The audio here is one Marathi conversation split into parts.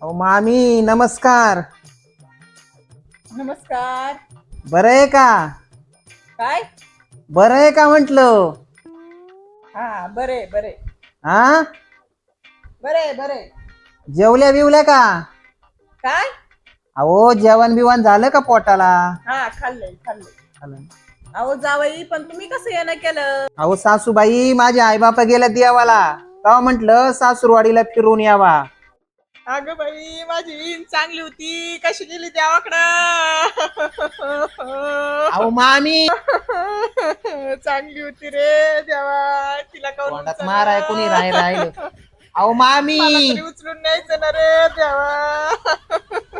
अहो मामी नमस्कार. नमस्कार. बरं आहे का? काय? बरं आहे का म्हंटलं? हा, बरे बरे. हा, बरे बरे. जेवल्या बिवल्या का? काय? अहो जेवण बिवण झालं का पोटाला? हा, खाल्लंय खाल्लंय. झालं. अहो जावई, पण तुम्ही कसं येणं केलं? अहो सासूबाई माझे आई बापा गेल्या देवाला, तेव्हा म्हंटल सासूरवाडीला फिरून यावा. अगं बाई, माझी ईन चांगली होती, कशी गेली देवाकडं? अहो मामी चांगली होती रे देवा, तिला करून तोंडात माराय कोणी राहिलं. अहो मामी मला तरी उचलून न्यायचं ना रे देवा.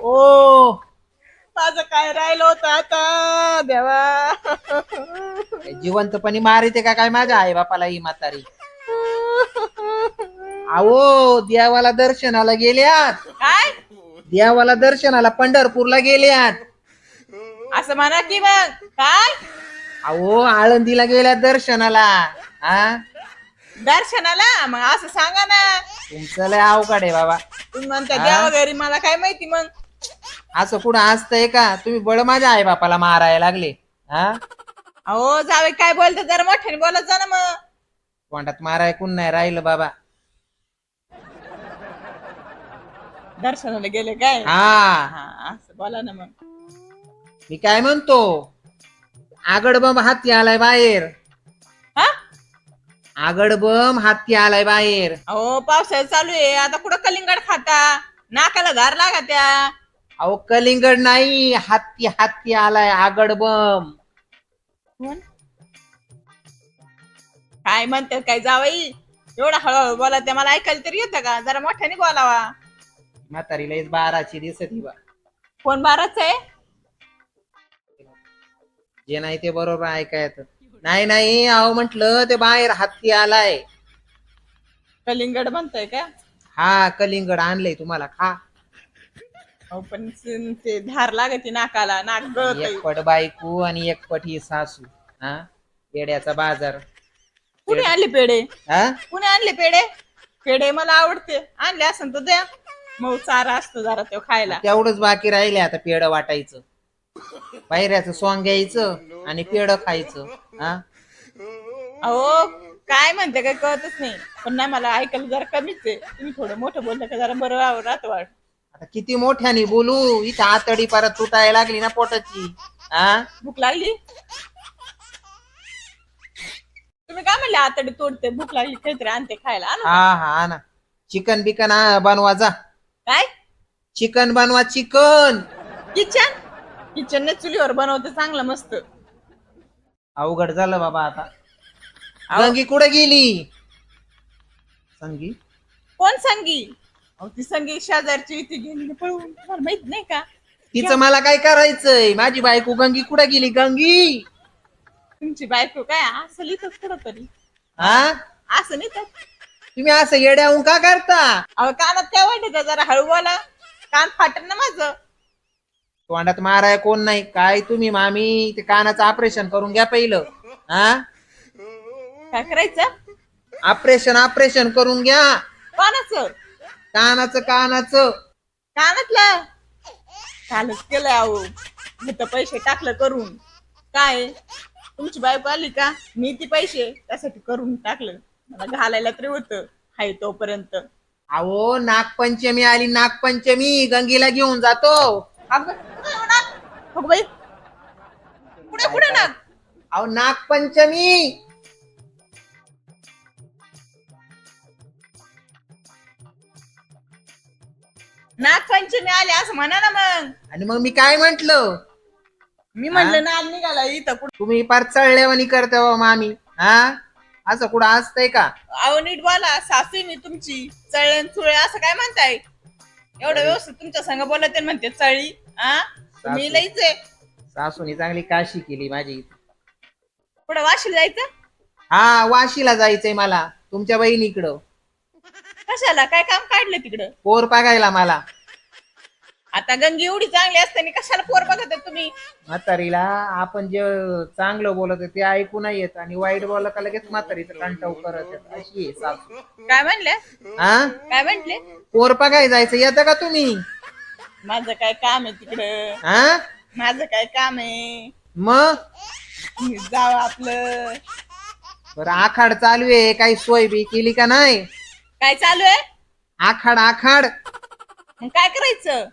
ओ माझं काय राहिलं होतं आता देवा. जिवंतपणी मारिते का काय माझ्या आई बापाला ही म्हातारी? अहो देवाला दर्शनाला गेल्यात. काय? देवाला दर्शनाला पंढरपूरला गेल्यात. असं म्हणा की मग. काय? अहो आळंदीला गेल्यात दर्शनाला. हा, दर्शनाला? मग असं सांगा ना. तुमचं लय अवघड आहे बाबा. तुम्ही म्हणता हा? देवा घरी, मला काय माहिती मग. असं कुठं असतंय का? तुम्ही बळ माझ्या आई बापाला मारायला लागले. हा, अहो जावे, काय बोलते जरा मोठ्याने बोलत जा ना मग. तोंडात माराय कोण नाही राहिलं बाबा. दर्शनाला गेले काय? हा, हा, असं बोला ना मग. मी काय म्हणतो, आगडबम हाती आलाय बाहेर. हा? आगडबम हाती आलाय बाहेर. अहो पावसाळ्यात चालू आहे, आता कुठं कलिंगड खाता? नाकाला धार लागा त्या. अहो कलिंगड नाही, हत्ती हत्ती आलाय आगडबम. कोण? काय म्हणतात काय जावई? एवढा हळूहळू बोला, त्या मला ऐकायला तरी येतं का? जरा मोठ्याने बोलावा. म्हातारी लयच बाराची दिसत ही बा. कोण बाराच आहे? जे नाही ते बरोबर ऐकायचं. नाही नाही, अहो म्हंटल ते बाहेर हत्ती आलाय. कलिंगड म्हणताय का? हा, कलिंगड आणलंय तुम्हाला खा. अहो पण ते धार लागते नाकाला, नाक गळतय. एक पट बायको आणि एक पट ही सासू. हा, पेड्याचा बाजार. कुणी आणले पेढे? हा, कुणी आणले पेढे? पेढे मला आवडते, आणले असेल तर द्या. मग चारा असतो जरा तो खायला. तेवढंच बाकी राहिले आता पेड वाटायचं. पायऱ्याचं सोंग घ्यायचं आणि पेड खायचं. हा, अहो काय म्हणते काय कळतच नाही, पण नाही मला ऐकायला जरा कमीच आहे. तुम्ही थोडं मोठं बोललं का जरा बरं राहतं वाट. आता किती मोठ्याने बोलू, इथं आतडी परत तुटायला लागली ना पोटाची. हा, भूक लागली? तुम्ही काय म्हणले आतडी तोडते? भूक लागली काहीतरी आणते खायला, आणू का? हा हा ना, चिकन बिकन बनवा जा. काय? चिकन बनवा, चिकन. किचन? किचन ने चुलीवर बनवते चांगलं मस्त. अवघड झालं बाबा आता. अहो, गंगी कुठे गेली? संगी कोण संगी? अहो ती संगी शेजारची, ती गेली पळून, तुम्हाला माहित नाही का? तिचं मला काय करायचंय? माझी बायको गंगी कुठे गेली? गंगी. तुमची बायको काय असं लिहितच कुठं तरी. हा, असं नाही तर. तुम्ही असं येड्याहून का करता? अहो कानात काय वाटत, जरा हळू बोला, कान फाटन ना माझं. तोंडात माराय कोण नाही काय? तुम्ही मामी ते कानाचं ऑपरेशन करून घ्या पहिलं. हा, काय करायचं? ऑपरेशन ऑपरेशन करून घ्या कोणाचं? कानाचं कानाचं. कानातलं? कालच केलंय अहो, मी तर पैसे टाकलं करून. काय तुमची बायको आली का, मी ती पैसे त्यासाठी करून टाकलं. मला घालायला तरी होतं हाय तोपर्यंत. अहो नागपंचमी आली, नागपंचमी गंगीला घेऊन जातो. अगं अगं बाई, पुढे काय पुढे ना. करायचं? अहो नागपंचमी. नागपंचमी आली असं म्हणा ना मग. आणि मग मी काय म्हंटल? मी म्हणलं नाग निघाला इथं कुठं. तुम्ही पार चळल्यावानी करता हो मामी. हा, असं कुठं असतंय का? अहो नीट बोला, सासू मी तुमची चळण चुळे असं काय म्हणताय? एवढं व्यवस्थित तुमच्या संग बोलते म्हणते चळी. हा, तुम्ही लईच आहे. सासूनी चांगली काशी केली माझी. पुढे वाशीला जायचं? हा, वाशीला जायचंय मला तुमच्या बहिणीकडं. कशाला? काय काम काढलं तिकडं? पोर बघायला मला. आता गंगी एवढी चांगली असताना कशाला पोर बघत आहे तुम्ही? म्हातारीला आपण जे चांगलं बोलत ते ऐकू नाही येत आणि वाईट बोललं का लगेच म्हातारीचं कंटाव करत येत. अशी आहे सासू. काय म्हणले? हा काय म्हंटले? पोरपा काय जायचं येतं का तुम्ही? माझं काय काम आहे तिकडं? हा माझं काय काम आहे? मग जाव आपलं. बरं आखाड चालू आहे, काही सोय बी केली का नाही? काय चालू आहे? आखाड आखाड मग काय करायचं?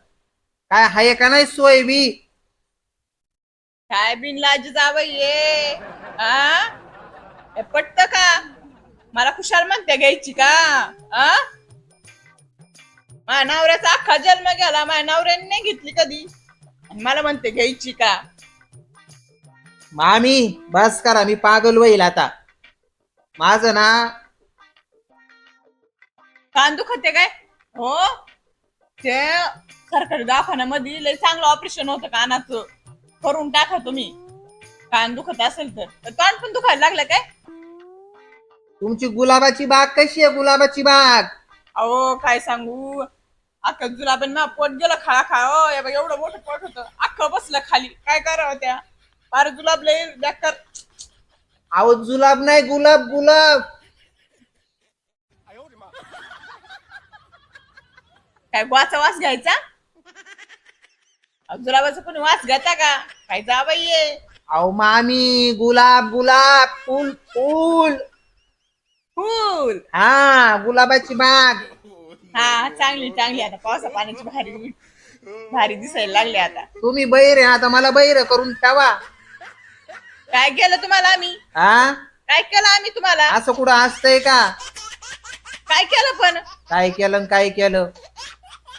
काय हाय का नाही सोय बी? काय बिनलाज जावं ये पटत का? मला खुशाल म्हणते घ्यायची का? माझ्या नवऱ्याचा अख्खा जन्म गेला, माझ्या नवऱ्याने नाही घेतली कधी आणि मला म्हणते घ्यायची का? मामी बस करा, मी पागल होईल आता. माझं ना कान दुखते काय? हो, ते सरकारी दवाखान्यामध्ये लय चांगलं ऑपरेशन होतं कानाचं, करून टाका तुम्ही. कान दुखत असेल तर कान पण दुखायला लागलं काय? तुमची गुलाबाची बाग कशी आहे? गुलाबाची बाग अहो काय सांगू, अख्खं जुलाबन ना पोट गेलं खळा खा. एवढं मोठं पोट होतं, अख्खं बसलं खाली. काय करावं त्या फार जुलाब लय बेकार. अहो जुलाब नाही, गुलाब गुलाब. काय वाचा वास घ्यायचा? जुलाबाचा कोणी वास घेता का? काय जावं ये. अहो मामी गुलाब गुलाब फुल फुल. फुल. हा गुलाबाची बाग. हा चांगली चांगली. आता पावसा पाण्याची भारी भारी दिसायला लागले आता. तुम्ही बैर आहे आता, मला बैर करून ठेवा. काय केलं तुम्हाला आम्ही? हा काय केलं आम्ही तुम्हाला? असं कुठं असतंय का? काय केलं पण? काय केलं न काय केलं?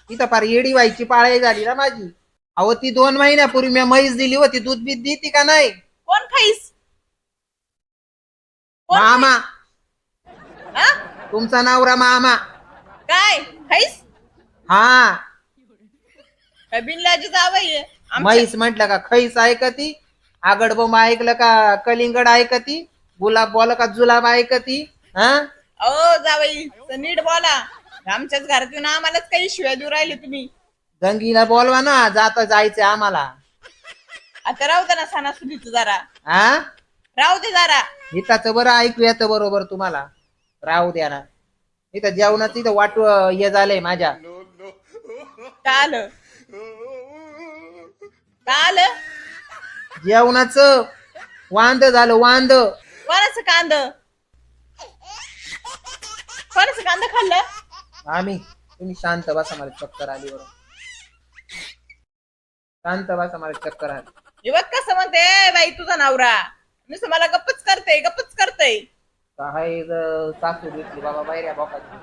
तिथं फार येडी व्हायची पाळी झाली ना माझी. अहो ती 2 महिन्यापूर्वी मी म्हैस दिली होती, दूध बीत देती का नाही? कोण खाईस? कोण मामा, हा? तुमचा नवरा मामा. काय खाईस? हा काय बिनलाजी जावई म्हैस म्हटलं का खैस ऐकती, आगडबोम ऐकलं का कलिंगड ऐकती, गुलाब बोल का जुलाब ऐकती. हा अहो जावई नीट बोला. आमच्याच घरात येऊन आम्हालाच काही शिव्या देऊ राहिले तुम्ही. गंगीला बोलवा ना, जाता जायचंय आम्हाला. आता राहू दे ना सणासुदीचं जरा. हा राहू दे जरा. हिताचं बरं ऐकू येतं बरोबर तुम्हाला. राहू द्या ना, इथं जेवणाचं इथं वाट हे झालंय माझ्या. काल काल जेवणाचं वांद झालं वांद. कोणाचं कांद? कोणाचं कांद खाल्लं? आम्ही. तुम्ही शांत बसा, मला चक्कर आली बरोबर. शांत बसा, मला चक्कर आली. हे बघ कसं म्हणते बाई तुझा नवरा. नुसतं मला गप्पच करते. काय सासू घेतली बाबा बाहेर बोकाची.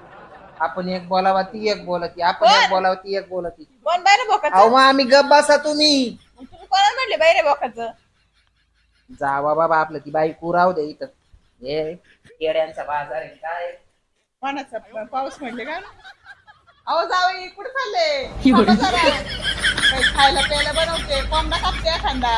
आपण एक बोलावा ती एक बोलती, आपण कोण? एक बोलावा ती एक बोलती. कोण बाहेर बोकाचं? अहो मग आम्ही गप बसा तुम्ही. तुम्ही कोणाला म्हणले बाहेर बोकाचं? जावा बाबा, आपलं ती बाई राहू दे इथं. हे केड्यांचा बाजार आहे काय. कोणाचा पाऊस म्हणले का? अहो जावई कुठे चालले? थांबा जरा. काही खायला प्यायला बनवते, कोंबडा कापते एखादा.